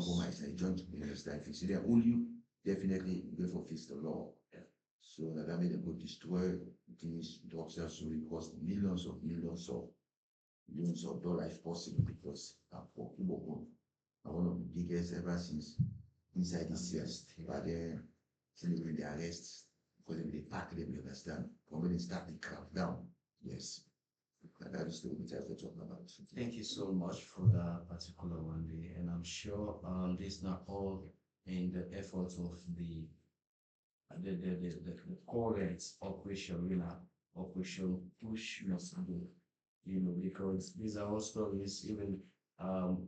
compromise. I joined the if you see that only definitely go for face the law. Yeah. So that made them go destroy things drugs that so it cost millions of dollars if possible because for Kubo are one of the biggest ever since inside this years. But then when they arrest because they pack them, you understand? But when they start the crackdown, yes. That is the which I was talking about. Thank you so much for that particular one day, and I'm sure this is not all in the efforts of the current operation, operation push must do, because these are all stories even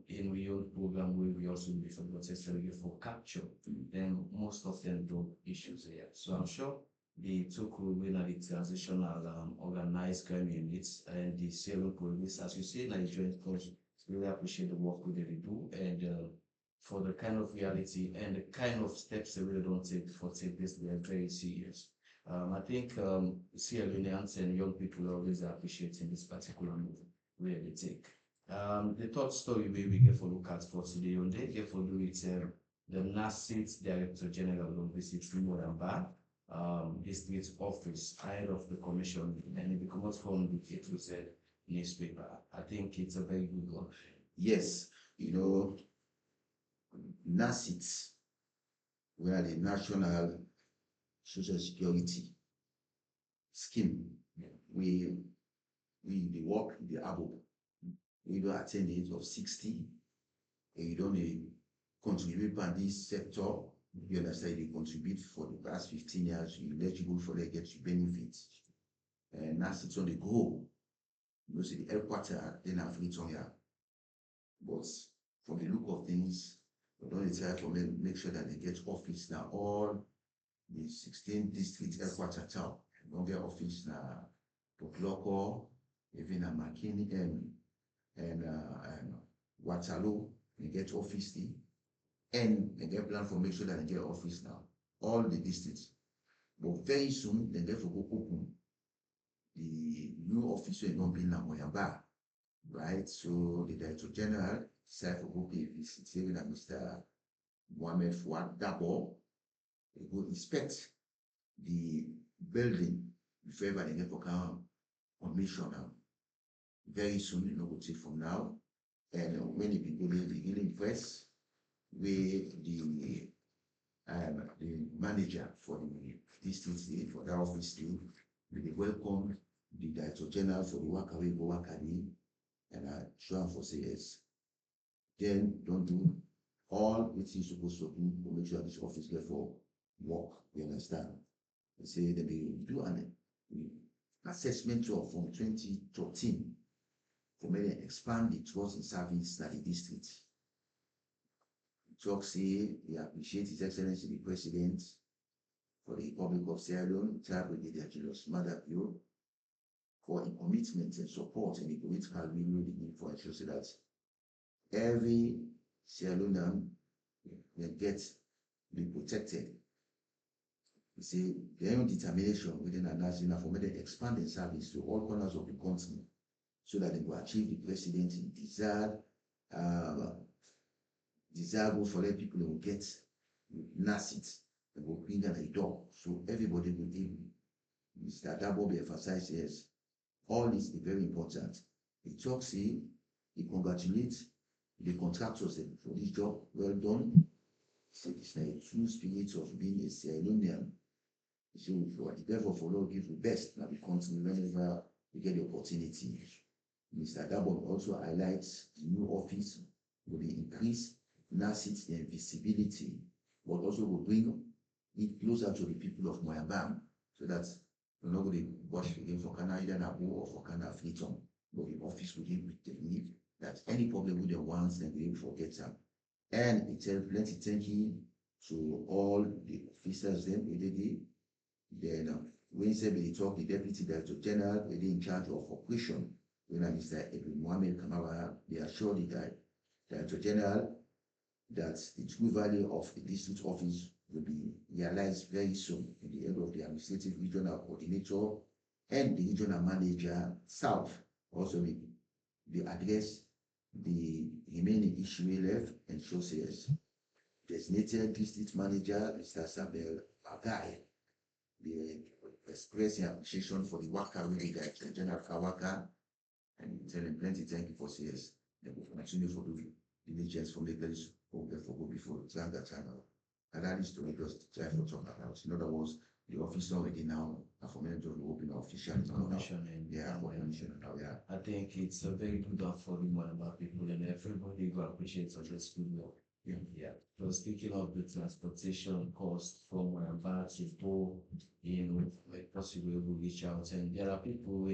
in we own program where we also be for necessarily for capture, then most of them don't issues here. So I'm sure the two could win at the transitional organized crime units and the civil police, as you say, like joint force, really appreciate the work we really do and for the kind of reality and the kind of steps they really don't take this, they are very serious. I think Sierra Leoneans and young people are always appreciating this particular move where they take. The third story we get for look at for today, on they get for do it the NASIT Director General will visit Moyamba district office ahead of the commission, and it becomes from the A2Z newspaper. I think it's a very good one. Yes, NASIT, we are the National Social Security Scheme. Yeah. We work the ABO. We don't attain the age of 60, and you don't contribute by this sector. You understand they contribute for the past 15 years, you're eligible for the get benefits. And that's it's on the go. See the headquarters then have written here. But from the look of things, we don't try to make sure that they get office now. All the 16 district headquarters town don't get office now. But local, even a McKinney and Waterloo, they get office there. And they get plan for make sure that they get office now. All the districts. But very soon, they get to go open the new office will not be in Moyamba. Right? So the Director General decided to go pay visit even Mr. Mohamed Fouad Dabo. They go inspect the building before they get to come on mission now. Very soon, go take from now. And when it begin, they get impressed with the manager for the district for that office too. They welcome the Director General for the Wakaway Wakadi and show for say yes. Then don't do all which is supposed to do to make sure this office get for work. You understand? They say they do an assessment from 2013 for me to expand the trust in service at the district. Talk say he appreciates His Excellency the President for the Republic of Sierra Leone, Brigadier Julius Maada Bio, for a commitment and support and the political will for ensure that every Sierra Leonean will get be protected. You see, their own determination within a national for me to expand the service to all corners of the country so that they will achieve the president desirable for let people who get NASIT and will bring at the door. So everybody will be Mr. Dabo be emphasized yes. All this is very important. He talks he congratulates the contractors for this job well done. So it's like a true spirit of being a Sierra Leonean. So therefore for Lord give the best now we continue whenever we get the opportunity. Mr. Dabo also highlights the new office will be increased NASIT their visibility, but also will bring it closer to the people of Moyambam, so that we're not going to watch again for Canada Nabu or for Canada Freedom, but the office will give the need that any problem with the ones then we forget them. And it's a plenty thank you to all the officers then when they talk the Deputy Director General in charge of operation, when Mr. Edwin Mohamed Kamara, they assured the Director General that the true value of the district office will be realized very soon in the area of the administrative regional coordinator and the regional manager South also be addressed The remaining issue we left ensures yes, designated district manager, Mr. Sabel Bagai, the expressing appreciation for the work we did at General Kawaka and tell him plenty thank you for CS. They will continue for the diligence for making this okay for go before the time that channel. And that is to make us try for talk about. In other words, the office already now, for many to open official Commission and yeah, for commission now, yeah. I think it's a very good affordable about people and everybody who appreciates of this good work. Yeah. Yeah. So speaking of the transportation cost from back to Bo, like possible we reach out and there are people who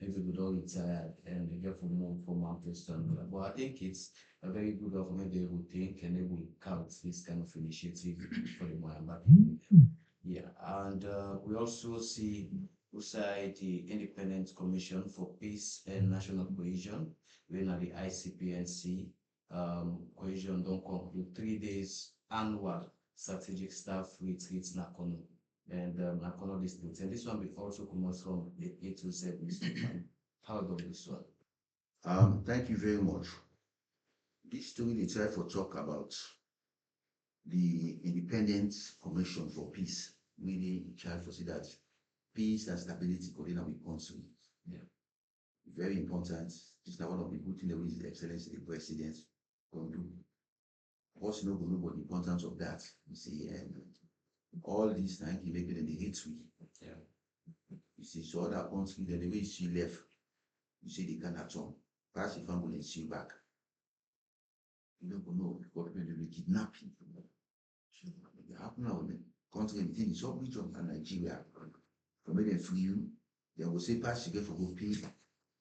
maybe we don't retired and they get from move from one place to another. But I think it's a very good government they will think and they will count this kind of initiative for the Moyamba people. Yeah, and we also see beside the Independent Commission for Peace and National Cohesion, when at the ICPNC cohesion don't conclude 3 days annual strategic staff retreats Nakono and Nakono district. And this one will also come from the 827. How about this one? Thank you very much. This story they try for talk about the Independent Commission for Peace, really try for see that peace and stability coordinate with country. Yeah. Very important. This is one of the good things that His Excellency the President can do. Of course, no know about the importance of that. You see, and all these things he make it in the history. Yeah. You see, so other countries, the way she left, you see they cannot turn. Pass the family and see back. You don't know because when they kidnap people. It happen now in the country, anything is up region and Nigeria. For me, they free you, they will say pass you get for go pay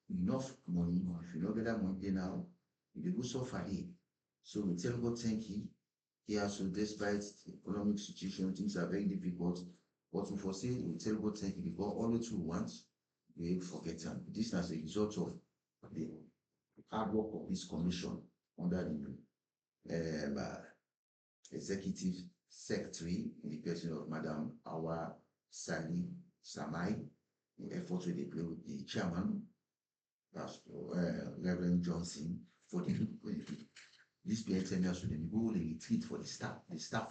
enough money. If you don't get that money now, you go suffer here. So we tell God thank you. Yeah, so despite the economic situation, things are very difficult. But we foresee we tell God thank you because all that we want, we forget them. This is as a result of the hard work of this commission under the executive secretary in the person of Madam Awa Sali Samai, the efforts they play with the chairman, Pastor Reverend Johnson, for the this PXM also then go the retreat for the staff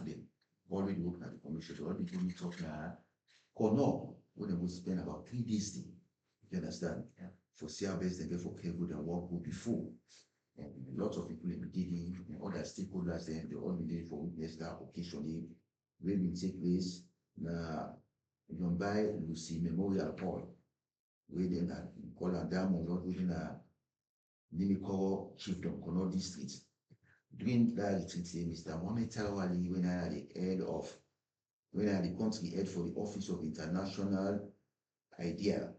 them already working at the commission, so all the people talk now, Kono, when they will spend about 3 days there. You understand? Yeah. For CRBS, they get for careful and work before. And a lot of people in the beginning, and other stakeholders, then they all be there for witness that occasionally will take place. Now, Yombai Lucy Memorial Hall, where they call a diamond, not within a Nimiko Chiefdom, Kono District. During that retreat, Mr. Mohamed Talawali, when I had the country head for the Office of International Idea,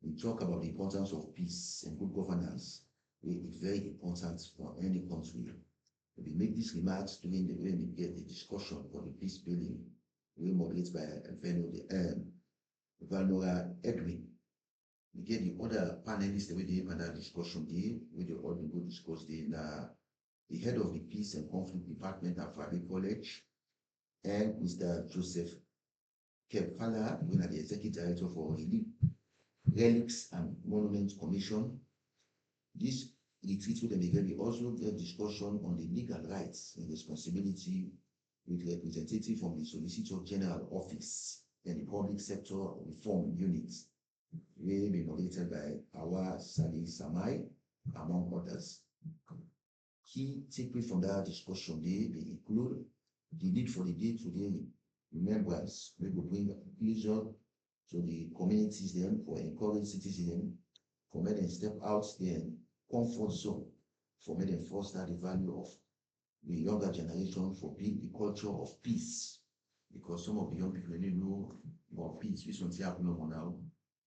we talk about the importance of peace and good governance. It's very important for any country. We make these remarks when we get the discussion for the peace building, we moderate by Valnora Edwin. We get the other panelists with the other discussion there, with the all go discuss the head of the Peace and Conflict Department at Fabi College, and Mr. Joseph Kepala, who is the Executive Director for Relics and Monuments Commission. This retreat with them again, we also get discussion on the legal rights and responsibility with representative from the Solicitor General Office and the Public Sector Reform Unit, will be moderated by Awa Sali Samai, among others. Key takeaway from that discussion, they include the need for the day-to-day remembrance. We will bring pleasure to the communities then for encouraging citizens, for making them step out their comfort zone, for making them foster the value of the younger generation for being the culture of peace. Because some of the young people they know about peace, which don't happen no more now.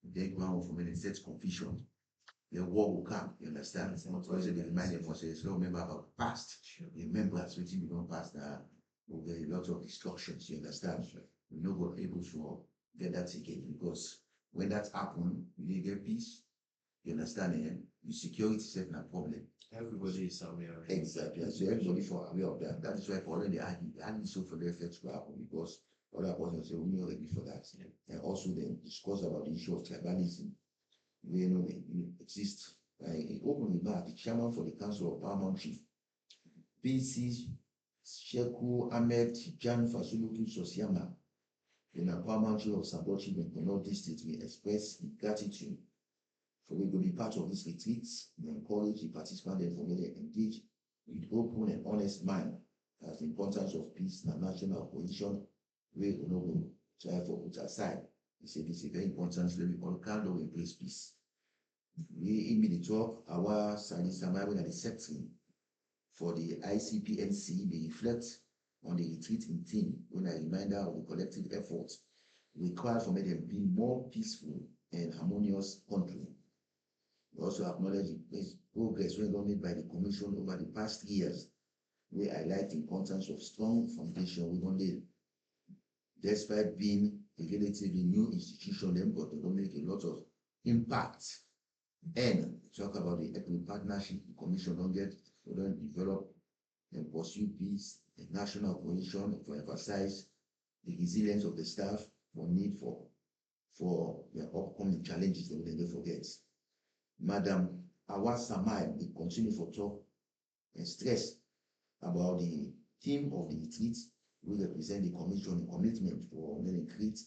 They go on for many set confusion. The war will come, you understand? So they remind them for say, so remember about the past. Remember as we become past now, will get a lot of destructions, you understand? We're not going to be able to get that again because when that happens, you get peace, you understand? The security is not a problem. Everybody is aware. Exactly. So everybody for aware of that. That is why for already I so for the effects to happen because other persons say we're not ready for that. Yeah. And also then discuss about the issue of tribalism. We know it exists In open remark, the chairman for the Council of Paramount Chief, PC Sheku Ahmed Jan Fasuluki Sosiama, in a Paramount Chief of Sabochi in North District, we express gratitude for we will be part of this retreat. We encourage the participants and for me engage with open and honest mind as the importance of peace and national cohesion. We will try for put aside. He said this is very important. So we all can do embrace peace. We in the talk, our Sani Samari and the secretary for the ICPNC, they reflect on the retreat in theme when a reminder of the collective efforts required for them to be more peaceful and harmonious country. We also acknowledge the progress made by the Commission over the past years. We highlight the importance of strong foundation we don't need. Despite being a relatively new institution, but they don't make a lot of impact. And talk about the ethnic partnership, the Commission don't get for them develop and pursue peace, the national cohesion, to emphasize the resilience of the staff for need for the upcoming challenges that they forget. Madam Awa Samai will continue for talk and stress about the theme of the retreat. We represent the Commission commitment for create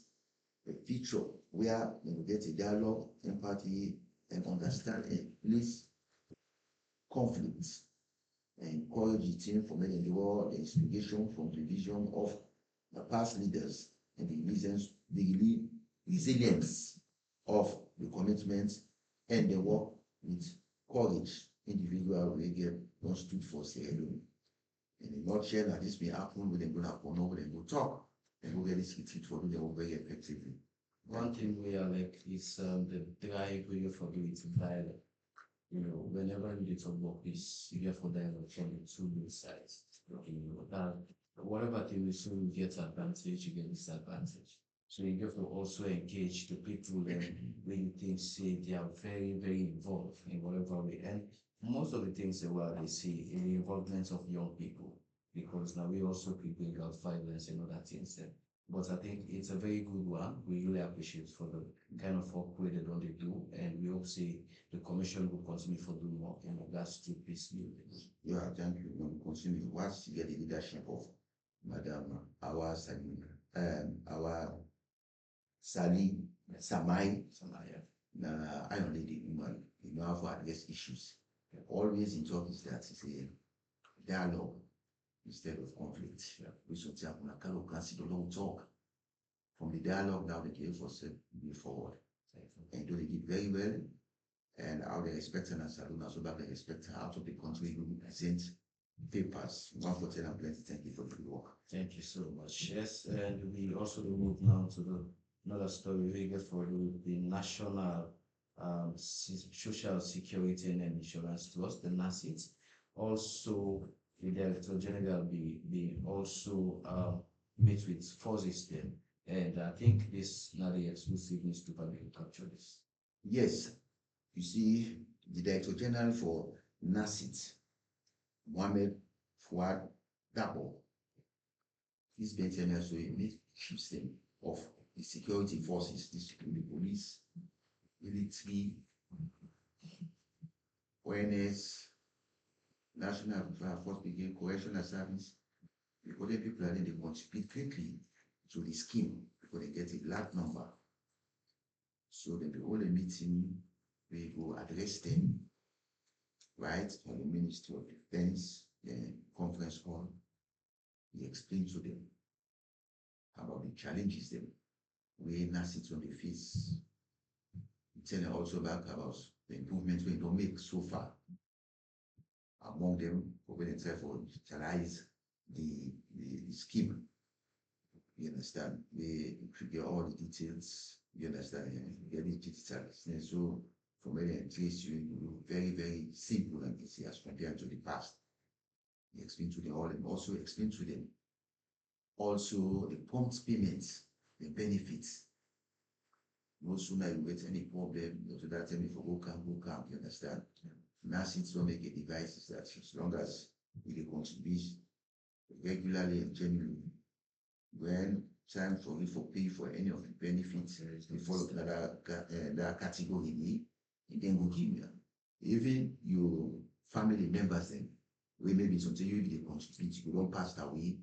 a feature where we will get a dialogue, empathy, and understand and place conflicts and encourage the team for making the world the inspiration from the vision of the past leaders and the resilience of the commitment and the work with courage individual will get not stood for say alone. In a nutshell, that this may happen with them go have one over them go talk and go get this retreat for them very effectively. One thing we are like is the drive we for doing dialogue. You know, whenever you talk about this, you get for dialogue from the two sides. You know, that whatever thing we say you get advantage, you get disadvantage. So you have to also engage the people that when you think say they are very, very involved in whatever way. And most of the things that they see in the involvement of young people, because now we also could bring out violence and other things there. But I think it's a very good one. We really appreciate for the kind of work they do, and we hope say the Commission will continue for do more in regards to peace building. Yeah, thank you. We'll continue once you get the leadership of Madam Awa our Sali Samai, Iron Lady woman, you know how to address issues. Always in talk is that it's a dialogue instead of conflict. We should consider long talk. From the dialogue now they give us move forward. And do they did very well. And how they respect and Saluna so that they respect out of the country who present papers. One for 10 and plenty. Thank you for the good work. Thank you so much. Yes, and we also move now to another story we get for the National Social Security and Insurance Trust, the NASIT. Also, the Director General be also meet with forces then. And I think this not the exclusive needs to probably capture this. Yes, you see, the Director General for NASIT, Mohamed Fouad Dabo, he's been telling us to meet chiefs of the security forces, the police, military, ONS, National Force Brigade, Correctional Service, because the people are then they contribute quickly to the scheme because they get a large number. So then the whole meeting, we go address them, right, on the Ministry of Defense, the conference call, we explain to them about the challenges them we NASIT on the face. Tell them also back about the improvements we don't make so far. Among them, we will try for utilize the scheme. You understand? We get all the details. You understand? Get the details. And so from where they trace you very, very simple and easy as compared to the past. You explain to them all and also explain to them also the prompt payments, the benefits. No sooner you get any problem, go to that tell me for go camp, you understand? NASIT don't make a device that as long as we contribute regularly and genuinely, when time for you for pay for any of the benefits, we follow that category, it then will give you. Even your family members then, we maybe something you dey contribute, you don't pass away,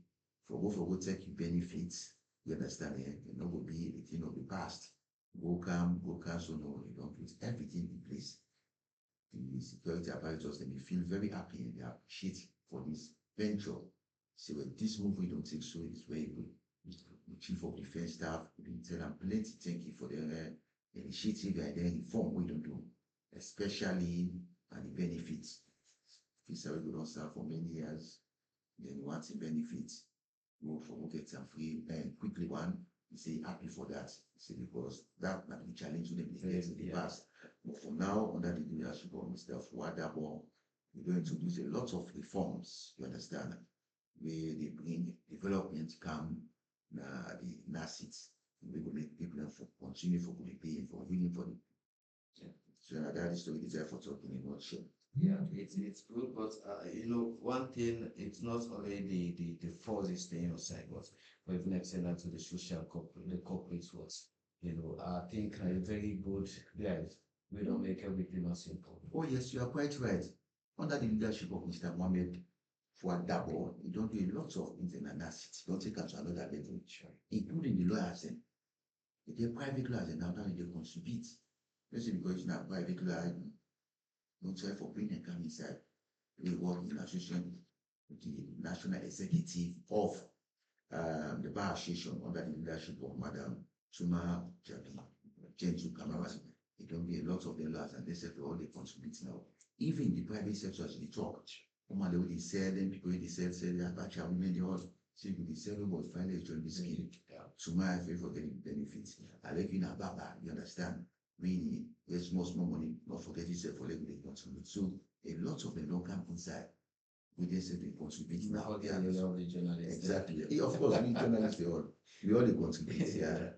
for go take your benefits, you understand, eh? You know, go be a thing of the past. Go come, so no, you don't put everything in place. The security apparatus, they may feel very happy and they appreciate for this venture. So this move we don't take so it's very good. The chief of defense staff, we tell them plenty thank you for the initiative and the reform we don't do, especially and the benefits. If it's already don't serve for many years, then you want the benefits, go for go get some free and quickly one. You say happy for that. You say because that might be challenge to them in the past. But for now, under the leadership of Mr. Fuadabo, we're going to introduce a lot of reforms, you understand, where they bring development come the NASITs. We will make people for continue for the pay for winning for them. Yeah. So that is story is there for talking in nutshell. Yeah, it's good, but you know, one thing, it's not only the forces staying outside, but we even extend that to the the corporate world. You know, I think a very good guys. We don't make everything as simple. Oh yes, you are quite right. Under the leadership of Mr. Mohamed Fuadabo, he don't do a lot of things in analysis. Don't take us to another level, including the lawyers. The private lawyers and now they contribute. Just because it's not private lawyer, don't try for bringing come inside. We work in association with the national executive of the Bar Association under the leadership of Madam Chuma Jabi, Gentle Kamara. It don't be a lot of the lawyers and they say all they contribute now. Even the private sector as we talk, they sell them, people they sell their batch of women, they all say they sell them, but finally join the scheme. Chuma for getting benefits. I like in a baba, you understand? Really, there's more money, not forget yourself for letting they contribute. So a lot of them don't come inside. We just say they contribute now. Yeah, the journalists. Exactly. Yeah, of course, we journalists, we all contribute. Yeah.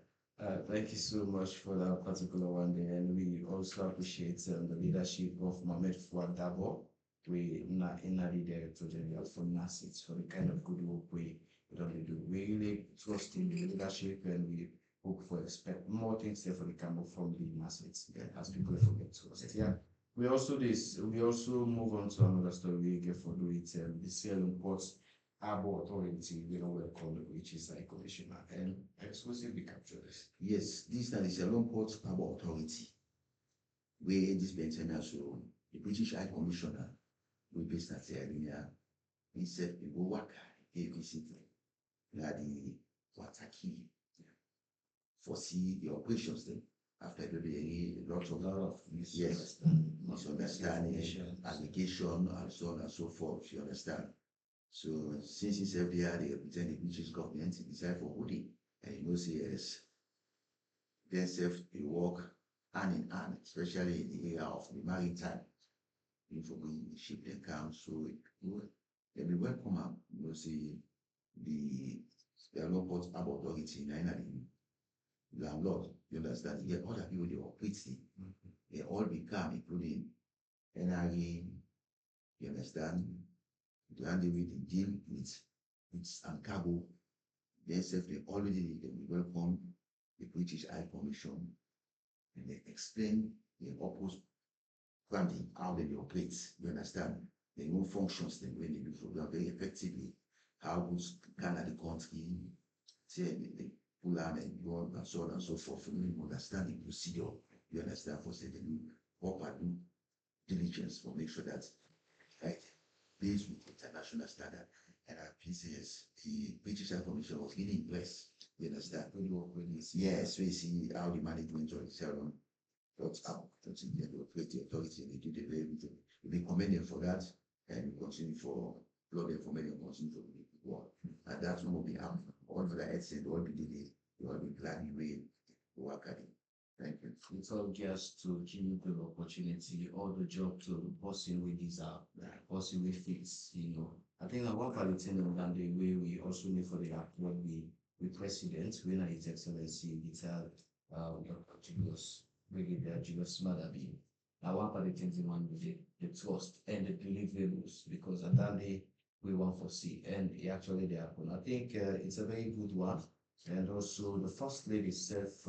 Thank you so much for that particular one day, and we also appreciate the leadership of Mohamed Fuadabo. We not in the director general for NASITs for the kind of good work we don't do. We really trust in the leadership and we hope for expect more things there for the camera from the NASITs as people forget to us. Yeah. We also move on to another story we get for do it the Sierra Ports Harbor Authority, we know we call it, which is like commissioner and exclusively capture this. Yes, this is the Sierra Ports Harbor Authority. Where this maintainer so the British High Commissioner we based at Sierra he said we go work visit the Wataki foresee the operations then after the a lot of misunderstanding, allegation, and so on and so forth. You understand? So since it's every year they represent the British government, he decide for Woody, and you know, say yes, then self they work hand in hand, especially in the area of the maritime. For the ship they come, so they be welcome. You know, see the Port Harbor Authority, landlord, you understand? Yeah, other people they operate they all become, including NRA, you understand? The hand with deal with and cargo. They say they already they welcome the British High Commission and they explain the purpose funding, how they operate, you understand? The new functions they when they do for them very effectively, how goods can the country, say they pull out and go on and so on and so forth. For me, understand the procedure, you understand, for say they do proper due diligence for make sure that right based with international standard and PCS, the British High Commission was really impressed. You understand? When you work with this, yes, we see how the management of the Sierra got out, the authority, and they do the very good. We commend them for that, and we continue for blood them for many and continue for the work. And that's what will be happening. All for the excellent, all be delayed, you all be gladly way to work at it. Thank you. It's all just to give you the opportunity, all the job to bossing with deserve, bossing with fits, you know. I think that one quality than the way we also need for the when we president, when His Excellency Vital Julius Brigadier Julius Madabi. Now one quality one with the trust and the deliverables because at that day we want to see and actually they happen. I think it's a very good one. And also the First Lady self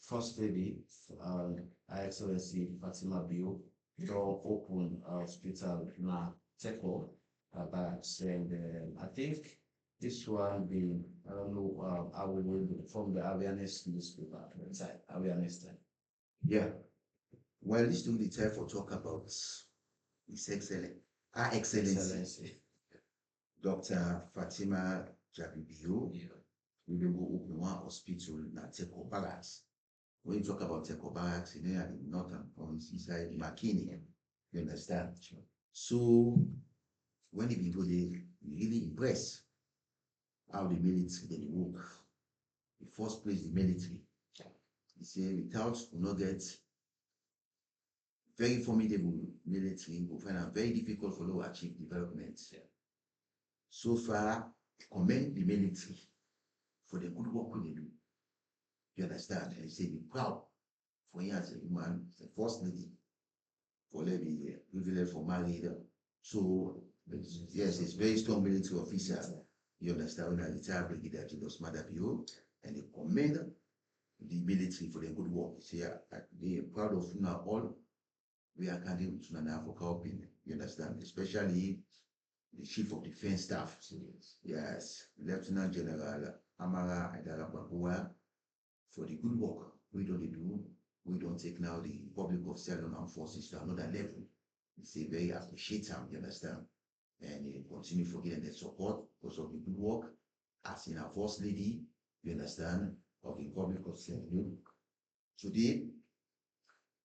First Lady, Her Excellency Fatima Bio, door open hospital now Teco about and I think this one being I don't know how we will do from the awareness newspaper website awareness time. Yeah. Well, this doing the time for talk about His Excellent, Our Excellency, Excellency. Dr. Fatima Jabibiu, Yeah. we will open one hospital na Teko Barracks. When you talk about Teko Barracks, you know, at the northern province inside Makini, you understand? Sure. So when they go there, we really impressed how the military they work. The first place, the military. He say without we not get very formidable military, we find it very difficult for them to achieve development. Yeah. So far, commend the military for the good work they do. You understand? And say be proud for you as a woman, the first lady, for let me privilege for married. So yes, it's very strong military officer. You understand? When I retired Brigadier General Mother Bio, and they commend the military for their good work. Say they are proud of you now all. We are candidating to an Africa Open. You understand? Especially the Chief of Defense Staff. Yes, Lieutenant General Amara Aidala for the good work we don't do. We don't take now the public of Ceylon Armed Forces to another level. It's a very appreciate them, you understand? And continue for getting the support because of the good work. As in our first lady, you understand, of the public of Ceylon. Today,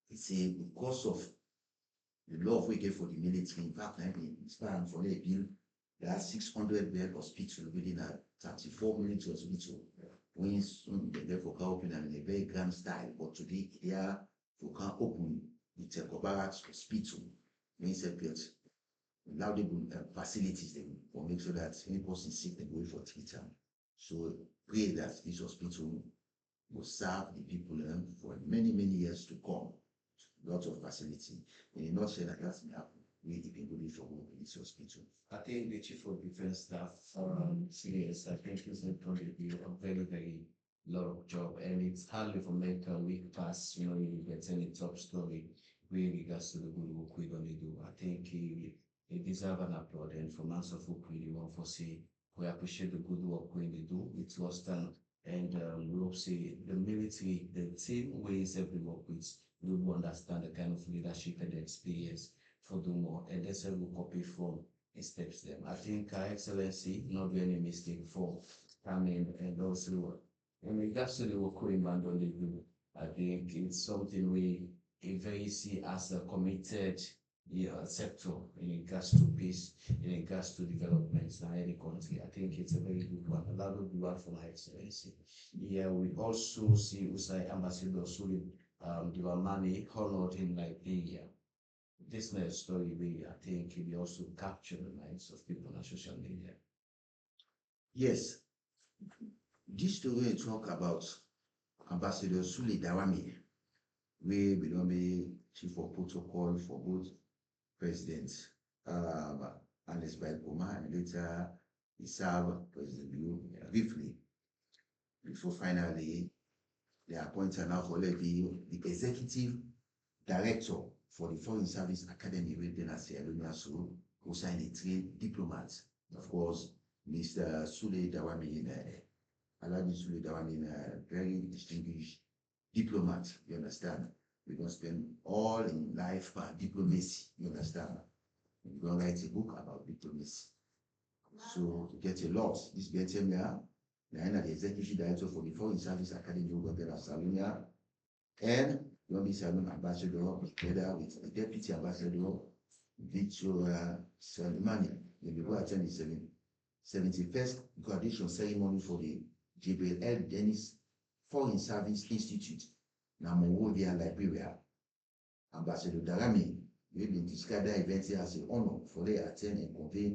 it's a because of the love we get for the military. In fact, I mean, inspiring for the bill. There are 600 bed hospital within a 34-minute hospital. When soon they for open and in a very grand style, but today here we can open the Teko Barracks Hospital. When separate laudable facilities they will make sure that any person sick they go for treatment. So pray that this hospital will serve the people for many years to come. Lots of facility. In a nutshell, that's me happen. We even go for work in this hospital. I think the Chief of Defense Staff, CS, I think is going to be a very lot of job, and it's hardly for mental week pass, you know, you get any top story with regards to the good work we're going to do. I think he deserve an applaud, and from us of we want to say we appreciate the good work we do with Western, and we hope say the military, the same ways every work with, we will understand the kind of leadership and the experience for do more, and that's why we copy from steps them. I think Her Excellency not do any mistake for coming and also in regards to the work we do, I think it's something we very see as a committed sector in regards to peace, in regards to development in any country. I think it's a very good one, a lot of good one for Her Excellency. Yeah, we also see Usai Ambassador Suli Dramani honored in Liberia. This next story, I think, will also capture the minds of people on social media. Yes, this story talk about Ambassador Sule Dawami, we will be chief of protocol for both presidents, and Ismail Koma, and later he served President Liu briefly before finally they appointed now for the executive director for the Foreign Service Academy within Sierra Leone, so who signed a trained diplomat. Of course, Mr. Sule Dawami, Alaji Sule Dawami, very distinguished diplomat, you understand? We don't spend all in life for diplomacy, you understand? We're going to write a book about diplomacy. So to get a lot, this BTM here, the executive director for the Foreign Service Academy within Salonia, and Yomi Salon Ambassador together with the Deputy Ambassador Victoria Salimani. They will go attend the 71st graduation ceremony for the Gabriel L. Dennis Foreign Service Institute, Monrovia, Liberia. Ambassador Darami will be described that event as an honor for they attend and convey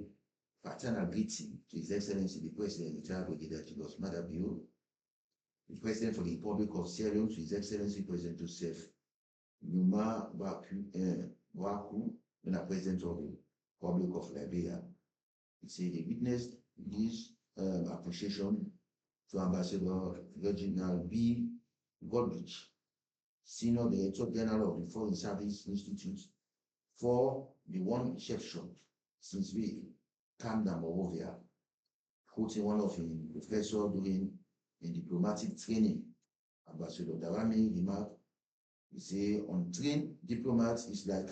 fraternal greeting to His Excellency the President, retired Brigadier General Mother Bio, the President for the Republic of Sierra Leone, to His Excellency President Joseph Numa Waku, and the President of the Republic of Liberia. He said they witnessed this appreciation to Ambassador Reginald B. Godrich, Senior Director General of the Foreign Service Institute, For the one exception, since we calm down over here, quoting one of his professor doing in diplomatic training, Ambassador Darami remarked, he say, untrained diplomats is like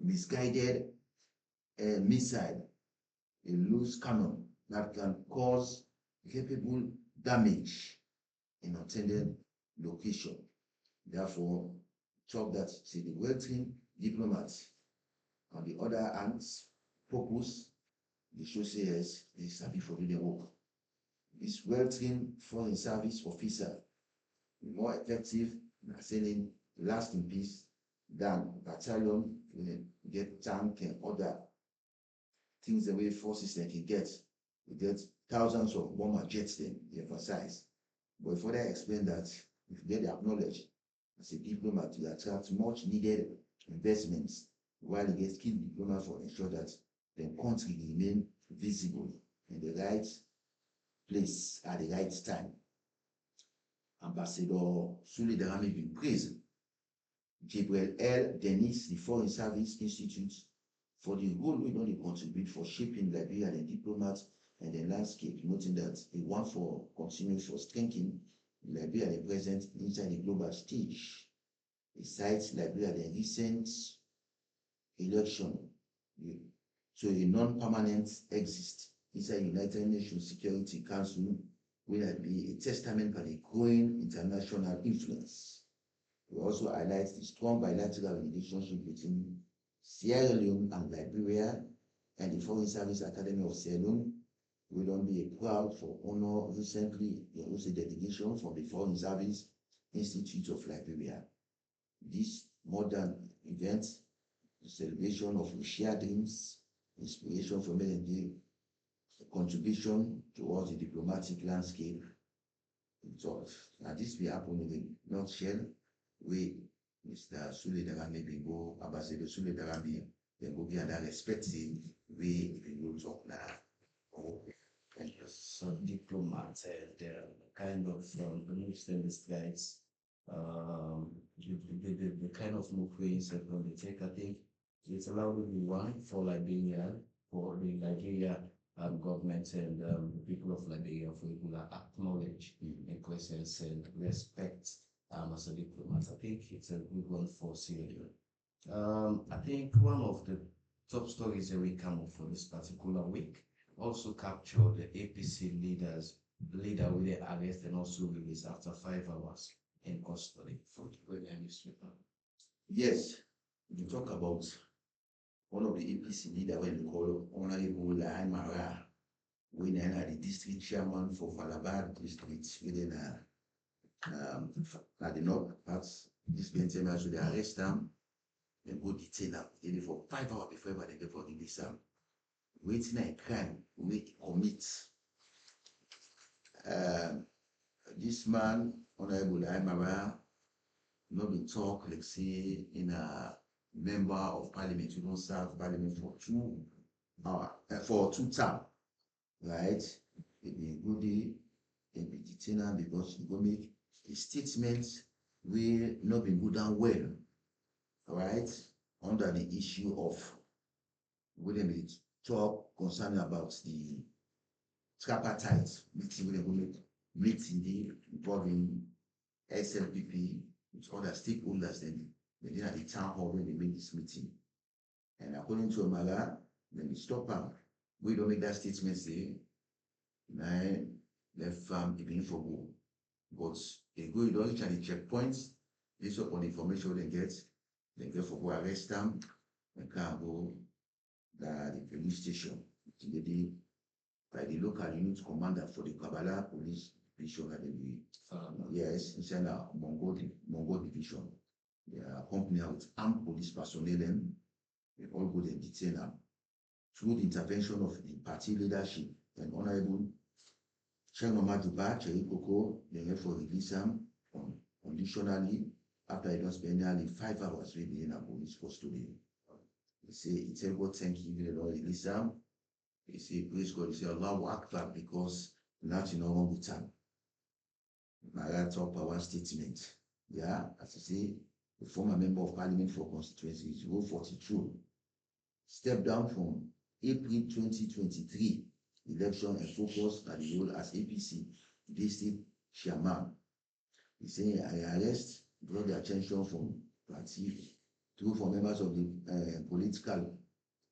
misguided missile, a loose cannon that can cause irreparable damage in intended location. Therefore, talk that say the well-trained diplomats on the other hand purpose the show says they sabi for doing the work. This well-trained foreign service officer is more effective in sailing last in peace than battalion get tank and other things the way forces they can get. We get thousands of bomber jets then, they emphasize. But further explain that if they acknowledge as a diplomat to attract much needed investments while it gets skilled diplomats for ensure that the country remain visible in the right place at the right time. Ambassador Sule Darami been praised Gabriel L. Dennis, the Foreign Service Institute, for the role we know they contribute for shaping Liberia and diplomats and the landscape, noting that the one for continues for strengthening Liberia the present inside the global stage. It cites Liberia the recent election to a non-permanent exist inside United Nations Security Council will be a testament by the growing international influence. We also highlight the strong bilateral relationship between Sierra Leone and Liberia and the Foreign Service Academy of Sierra Leone. We don't be proud for honor recently there was a delegation from the Foreign Service Institute of Liberia. This modern event, the celebration of shared dreams, inspiration from LND, contribution towards the diplomatic landscape. Now this will happen in the nutshell. We, Mr. Sule Darami Bingo, Ambassador Sule Darami, then will be another respecting we will talk now. And so diplomats and kind of understand these guys, the kind of move ways that when they take, I think it's allowed to be one for Liberia, for the Liberia government and the people of Liberia for people that acknowledge in presence and respect as a diplomat. I think it's a good one for Sierra Leone. I think one of the top stories that we come up for this particular week also captured the APC leader with the arrest and also released after 5 hours in custody from the newspaper. Yes, we talk about one of the APC leader when we call Honorable Lahai Mara, when the district chairman for Falabad district within at the north parts, this Benzema should arrest them and go detain them for 5 hours before they get for release them. Waiting a crime we commit. This man, Honorable Aymara, not been talk, like say, in a member of parliament, you don't serve parliament for 2 hours, for 2 terms, right? It be a good day, it be detained because you go make a statement will not be good and well, right? Under the issue of whether it talk concerning about the tripartite meeting where they go meeting involving SLPP with other stakeholders then they at the town hall when they make this meeting. And according to Omala, then they stop them. We don't make that statement say nine left even for go. But they go in all each of the checkpoints, based upon the information they get for go arrest them and can go the police station by the local unit commander for the Kabbalah police division at the yes, inside the Mongo division. They are accompanied with armed police personnel and they all go and detain them. Through the intervention of the party leadership and Honorable Chengoma Juba, Cherikoko, they therefore release them conditionally after he don't spend nearly 5 hours in a police custody. He say, it's a God, thank you, the Lord release them. He say, praise God, he say, Allah will act back because nothing wrong with him. My right talk by one statement. Yeah, as I say, a former member of parliament for constituency 042, stepped down from April 2023 election and focused on the role as APC district chairman. He said, I draw the attention from party through for members of the political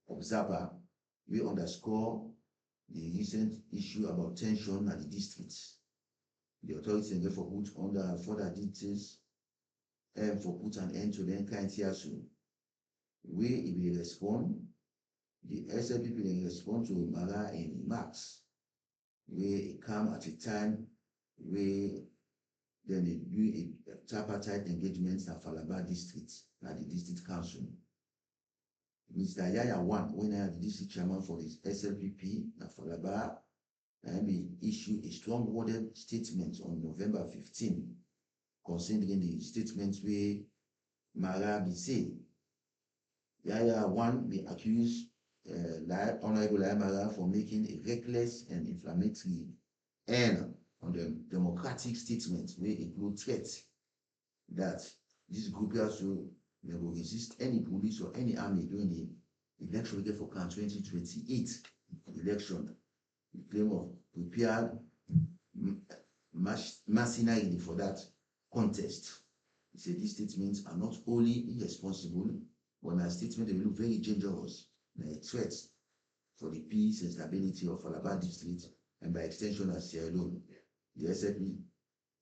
observer. We underscore the recent issue about tension at the districts. The authorities and therefore put under further details and for put an end to the kind here soon. We will respond. The SLPP will respond to Mara in remarks. We come at a time where then they do a tripartite engagement at Falaba district at the district council. Mr. Yaya One, when I had the district chairman for his SLPP at Falaba, and we issued a strong worded statement on November 15, considering the statements where Mara be say. Yaya One be accused Honorable Mara for making a reckless and inflammatory and on the democratic statements will include threats that this group also will resist any police or any army during the election for 2028 election. The claim of prepared machinery for that contest. He said these statements are not only irresponsible, but my statement they will look very dangerous and a threat for the peace and stability of Falaba district and by extension as Sierra Leone. The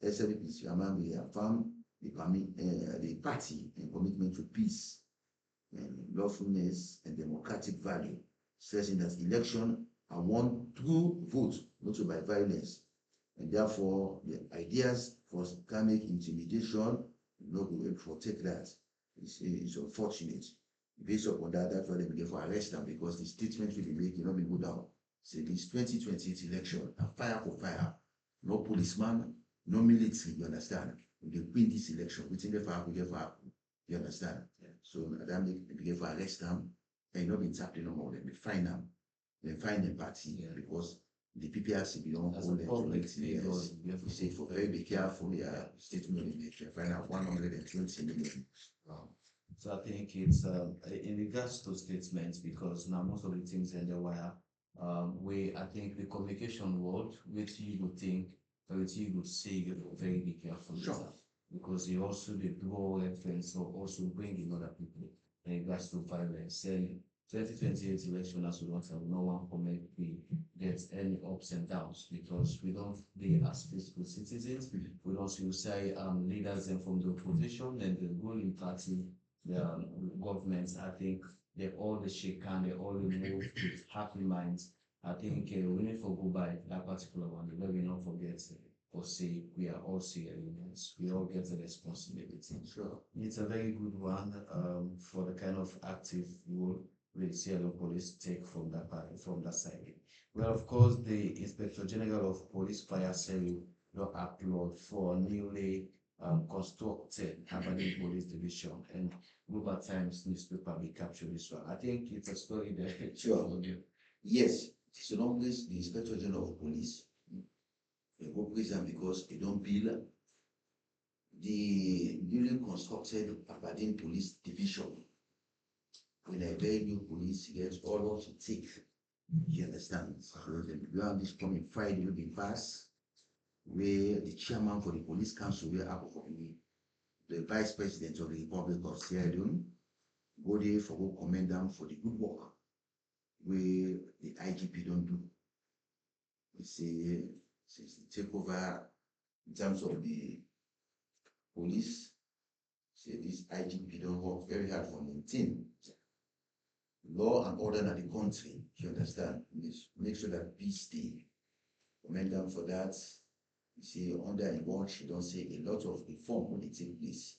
SLP chairman will affirm the party and commitment to peace and lawfulness and democratic value, stressing that election are won through vote, not by violence, and therefore the ideas for economic intimidation not be able to take that. It's unfortunate. Based upon that, that's why they begin for arrest them because the statement will be made, not be good down. Say this 2028 election, a fire for fire. No policeman, no military, you understand? They win this election, we think they fire, you understand? Yeah. So that they begin for arrest them, and not been tapped no more, then they find them. They find the party because the PPRC belong all the politics. We say for very be careful, statement they find out 120 million. So I think it's in regards to statements, because now most of the things in the wire, I think the communication world, which you would think, which you would say, you know, very be careful with that, because you also the draw reference or also bringing other people in regards to violence. And 2028 election, as we don't have no one comment we get any ups and downs because we don't be as peaceful citizens. We don't say leaders and from the opposition and the ruling party, the governments. I think they all the shake and they all move with happy minds. I think we need to go by that particular one. Let me not forget or say we are all Syrians. We all get the responsibility. Sure. It's a very good one for the kind of active role the Sierra Police take from that part, from that side. Well, of course, the Inspector General of Police Fire Service will applaud for newly constructed Aberdeen Police Division, and Global Times newspaper will capture this one. I think it's a story that sure. Yes, it's always the Inspector General of Police. They go prison because they don't build the newly constructed Aberdeen Police Division. When a very new police gets all to take, you understand? So the ground is coming Friday will be passed, where the chairman for the police council will have the vice president of the Republic of Sierra Leone go there for go commend them for the good work where the IGP don't do. We say since the takeover in terms of the police, say this IGP don't work very hard for maintain law and order in the country, you understand? Make sure that peace stay. Commend them for that. You see, under a watch, you don't say a lot of reform will take place.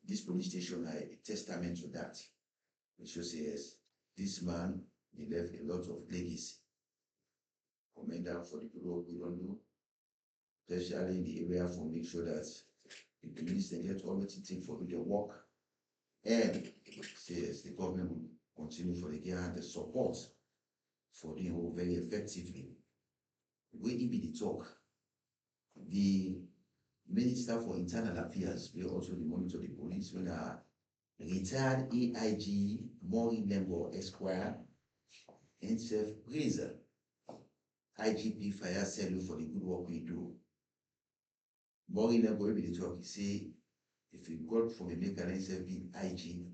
This police station are a testament to that. It shows yes, this man, he left a lot of legacy. Commend them for the people we don't know, especially in the area for make sure that the police and get all the things for their work. And says the government will continue for the grant the support for the whole very effectively. When it be the talk, the Minister for Internal Affairs will also be monitor the police when retired AIG Maureen Lembo Esquire and self-praise IGP Fire Cell for the good work we do. Maureen Lembo will be the talk. He say, if you got from a mechanism be IG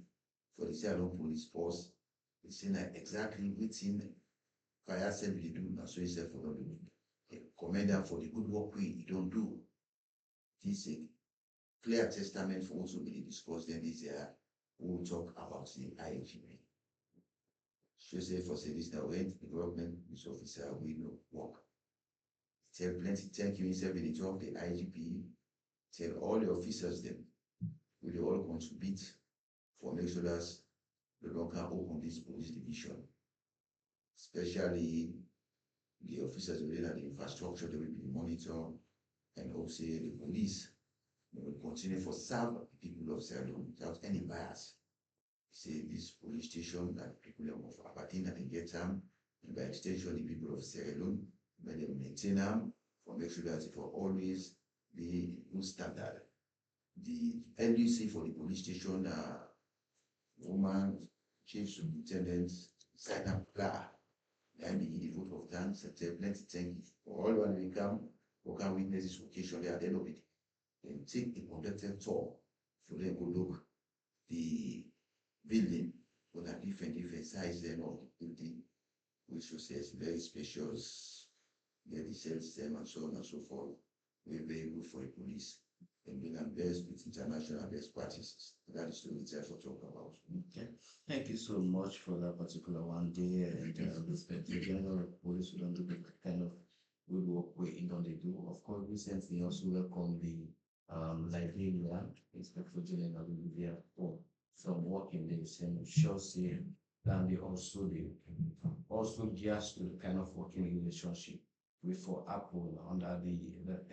for the Salon Police Force, it's saying that exactly within Fire Cell we do, and so he said for the commander for the good work we don't do. This is a clear testament for also being discussed. Then this we'll talk about the IGP. She say for this that when the government police officer we know work. Tell plenty thank you instead of the talk the IGP. Tell all the officers them will all contribute for make sure that the local open this police division, especially the officers within the infrastructure that will be monitored, and also the police will continue for serve the people of Sierra Leone without any bias. Say this police station that people of Apatina and get them, and by extension the people of Sierra Leone, may they maintain them for make sure that it will always be good standard. The NUC for the police station, woman, chief superintendent, Saina Pla, and the vote of thanks, and plenty thank you for all when we come, who can witness this occasion at the end of it, and take a conducted tour for them to look the building with a different size then of the building, which was very spacious, the cells them and so on and so forth. We're very good for the police and being best with international best practices. That is what we for talk about. Okay. Thank you so much for that particular one day and respect the general police who don't do the kind of good work we don't they do. Of course, recently also welcome the Liberian Inspector General Olivia for some work in this and Chelsea, and they also gears to the kind of working relationship with for Apple under the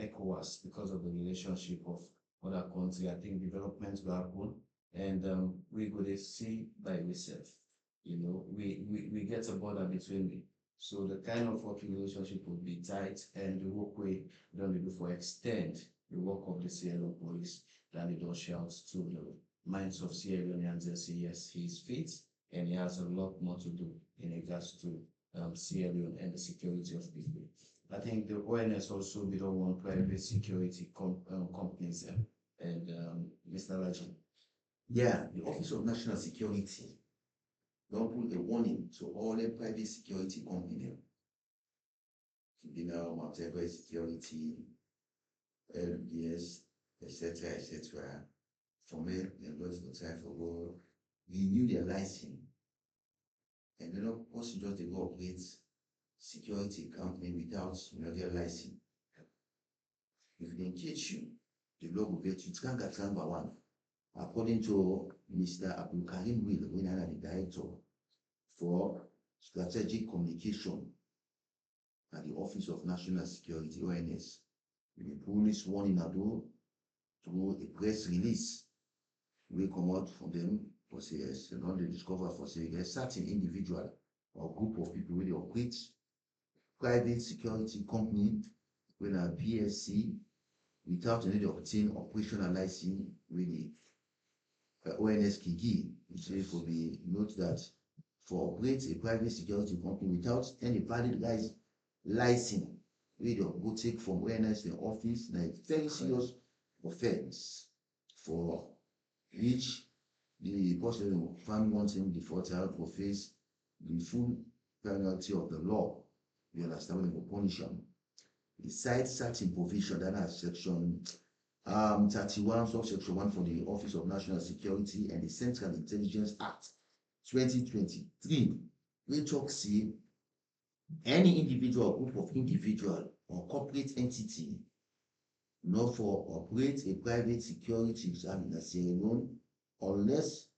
ECOWAS because of the relationship of other countries. I think developments will happen and we go to see by ourselves. You know, we get a border between them. So the kind of working relationship will be tight and the work we don't do for extend the work of the Sierra Leone police that they don't shout to the minds of Sierra Leoneans and say yes, he's fit and he has a lot more to do in regards to Sierra Leone and the security of people. I think the ONS also we don't want private security companies and Mr. Rajan. Yeah, the Office of National Security don't put a warning to all the private security companies. Mountain Security, LBS, etc. For me, they lost the time for go renew their license. And then of course you just go operate security company without their license. If they engage you, the law will get you number one. According to Mr. Abdul Karim Will, when I am the director for strategic communication at the Office of National Security (ONS), the police warning ado through a press release. We come out from them for say yes, and only discover for say a certain individual or group of people with operate private security company with a PSC without any obtain operational license with the ONS Kigi, which is for the note that for operate a private security company without any valid license, we don't go take from ONS the office, like very serious offense for which the person found wanting defaulter will face the full penalty of the law. You understand when they punish them. Besides certain provision that has section 31 subsection 1 for the Office of National Security and the Central Intelligence Act 2023, we talk see any individual, group of individual or corporate entity not for operate a private security service in Sierra Leone unless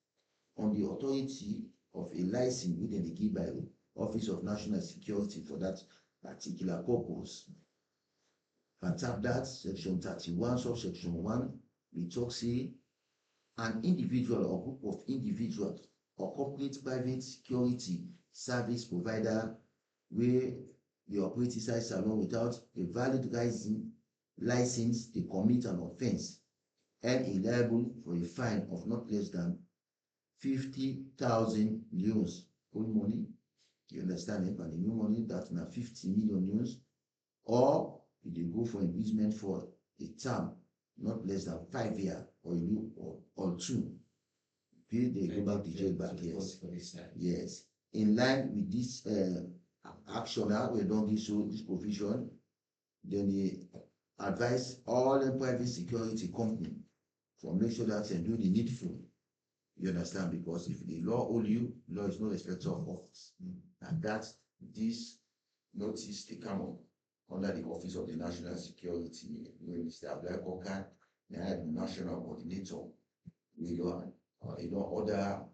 on the authority of a license within the given by the Office of National Security for that particular purpose. And tap that section 31 subsection 1, we talk say an individual or group of individuals or corporate private security service provider where the operating sites alone without a valid license license, they commit an offense and is liable for a fine of not less than 50,000 euros. Old money, you understand it, and the new money that's now 50 million euros, or if they go for imprisonment for a term not less than 5 years, or you or 2. They go back to jail back, yes. Yes. In line with this action now, we don't give so this provision, then they advise all the private security company to make sure that they do the needful. You understand? Because if the law hold you, law is no respecter of office. And that this notice they come up under the Office of the National Security Minister Abdullah Kokan, the national coordinator. We don't order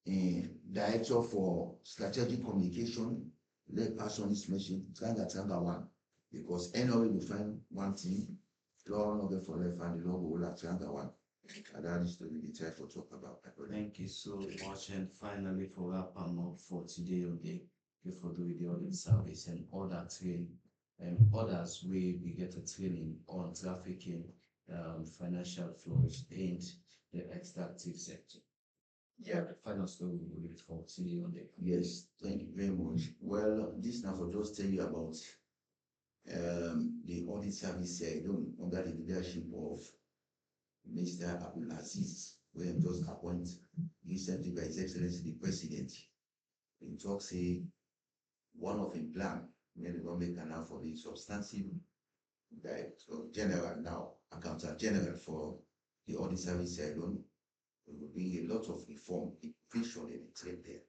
a director for strategic communication, let pass on this message, Tranga one. Because anyway we find one thing, law not get for left and the law will like Tranga one. And that is to be the time for talk about. Thank you so much. And finally, for wrap up for today, okay, before doing the audit service and other training and others, we get a training on trafficking, financial flows, and the extractive sector. Yeah. Final story we will for today on the. Yes, thank you very much. Well, this now for just tell you about the audit service under the leadership of Mr. Abdul Aziz, we have just appointed recently by His Excellency the President. In talk say one of his plan, when the government can now for the substantive director general now, accountant general for the audit service alone, it will bring a lot of reform, innovation in the trade there.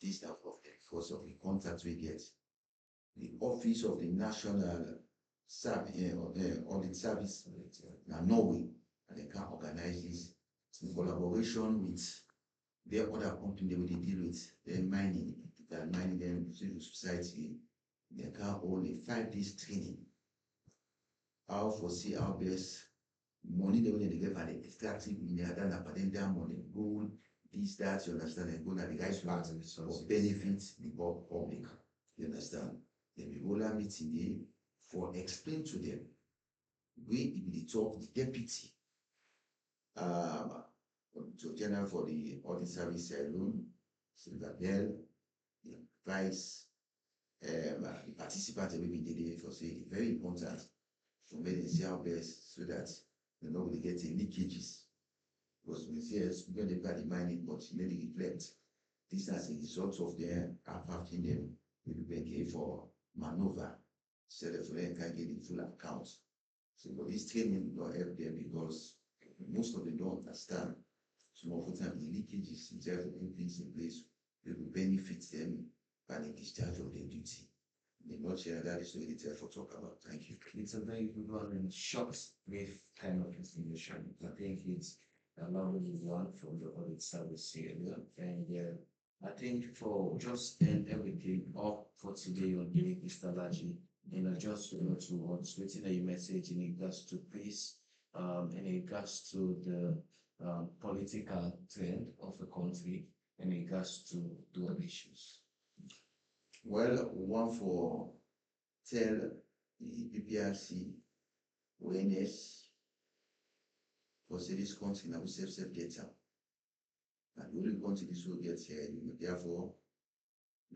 This type of the because of the contacts we get. The Office of the National Audit Service now Norway, and they can organize this in collaboration with their other company they will deal with, their mining, them civil society. They can hold a 5 days training. How foresee our best money they will get for the extractive mineral than money, gold, this, that, you understand, and go to the guys part for benefit the public. You understand? Then we will have meeting today for explain to them. We will talk the deputy to general for the audit service alone, Silver Bell, the vice, the participants will be there for say very important to make them see our best so that they know they get any leakages. Because we see as when they got the mining, but maybe reflect this as a result of their affecting them will be paid for maneuver, so that for them can get the full account. So but this training will help them because most of them don't understand. Some of the time the leakages in terms of things in place will benefit them by the discharge of their duty. In a nutshell, that is the detail for talk about. Thank you. It's a very good one and short, brief kind of information. I think it's a long one from the audit service here. And I think for just end everything up for today on the Mr. Laji, just to what's written a message in regards to peace, in regards to the political trend of the country, in regards to dual issues. Well, one for tell the PPRC awareness for say this country now we self get up. And the only country this will get here, therefore,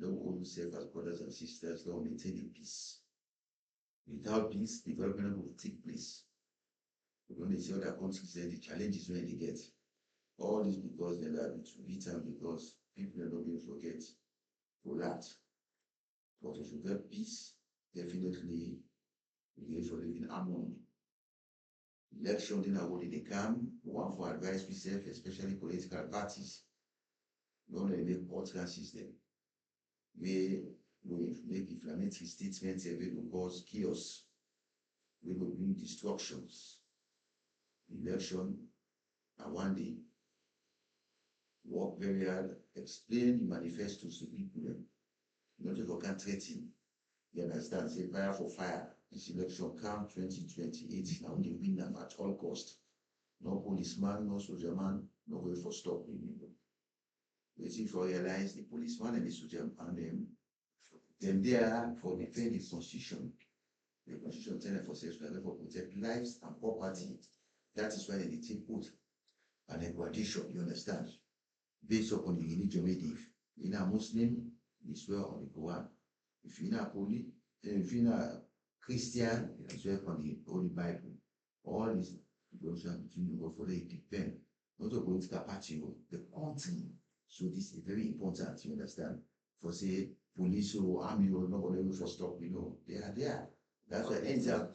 don't hold yourself as brothers and sisters, don't maintain the peace. Without peace, development will take place. When they see other countries there, the challenges when they get. All this because they are to beat and because people are not going to forget for that. But if you get peace, definitely we get for living harmony. Election then are what they come, one for advice myself, especially political parties. Don't let make utterances them. We will make inflammatory statements and we will cause chaos. We will bring destructions. Election and one day work very hard, explain the manifestos to people. Not to can threaten. You understand? Say fire for fire. This election come 2028. Now they win them at all cost. No policeman, no soldier man, no way for stopping people. Waiting for realize the policeman and the soldier and them they are for defend the constitution. The Constitution tells for sexual life for protect lives and property. That is why they take put an equation, you understand? Based upon the religion we live. You're not Muslim, you swear on the Quran. If you're not holy, if you're not Christian, you swear on the Holy Bible. All these negotiations between you go for it depend. Not a political party, the country. So this is very important, you understand? For say police or army or nobody will for stop, they are there. That's why ends up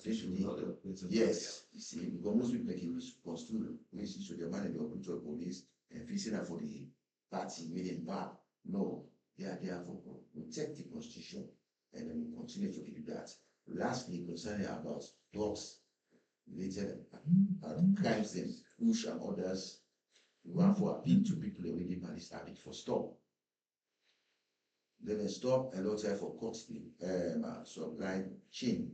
yes, you see, because most people make it construe police so the man in the open to police and facing for the party meaning back. No, they are there for protect the constitution and then we continue to do that. Lastly, concerning about drugs related crimes and push and others, we have to appeal to people already by this habit for stop. Then they stop a lot of for costly supply chain.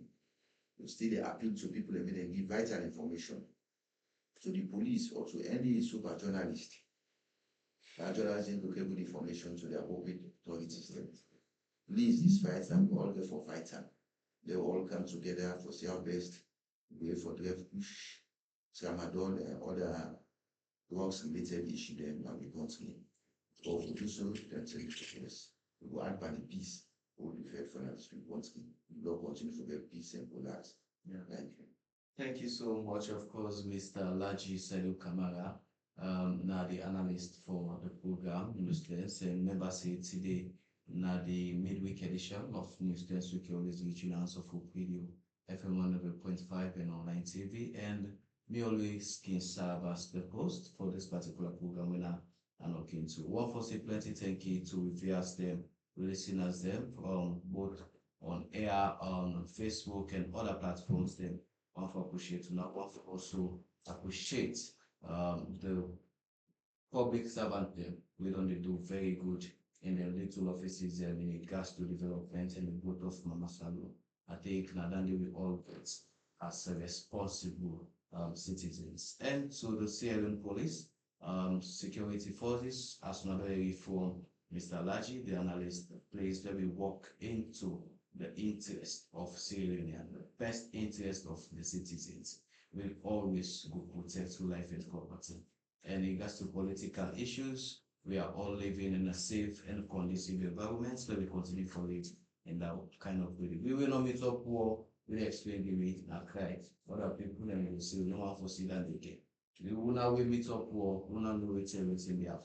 You still they appeal to people and they give vital information to the police or to any super journalist. Journalism look good information to their appropriate authorities. Please, this fight and all there for fight time. They all come together for see our best way for the push tramadol and other drugs related issue then and we continue. Or for do so, then tell you yes. We will add by the peace or the faithfulness we want to Lord continue to get peace and relax. Yeah. Thank you. Thank you so much, of course, Mr. Laji Selu Kamara, now the analyst for the program, Newsdesk, and member say today, now the midweek edition of Newsdesk Securities Regional Suffolk Radio, FM 100.5 and online TV, and me always can serve as the host for this particular program when I'm looking to. One for say plenty thank you to viewers them, listeners them, both on air, on Facebook and other platforms them. One for appreciate now, one for also appreciate the public servant them. We don't do very good in the little offices and in regards to development and the growth of Mama Salo. I think Nadandi we all get as a responsible citizens. And so the CLN police, security forces, as another reform, Mr. Laji, the analyst, plays very work into the interest of Sierra Leone, the best interest of the citizens. We always go protect life and property. And in regards to political issues, we are all living in a safe and conducive environment, so we continue for it in that kind of way. We will not meet up war, we explain the way in cry. Other people and will say, no one foresee that again. We will now meet up war, we will not know everything they have.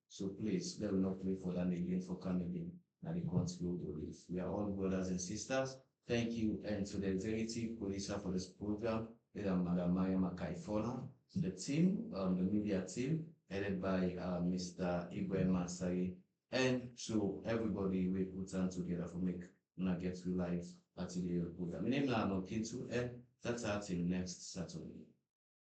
So please, let us not wait for that again for coming in. And the country will live. We are all brothers and sisters. Thank you, and to the executive producer for this program, Madam Maya Makaifona, to the team, the media team, headed by Mr. Ibrahim Mansari, and to everybody we put on together for make get to live at the program. My name is Arnold Kintu, and that's until next Saturday.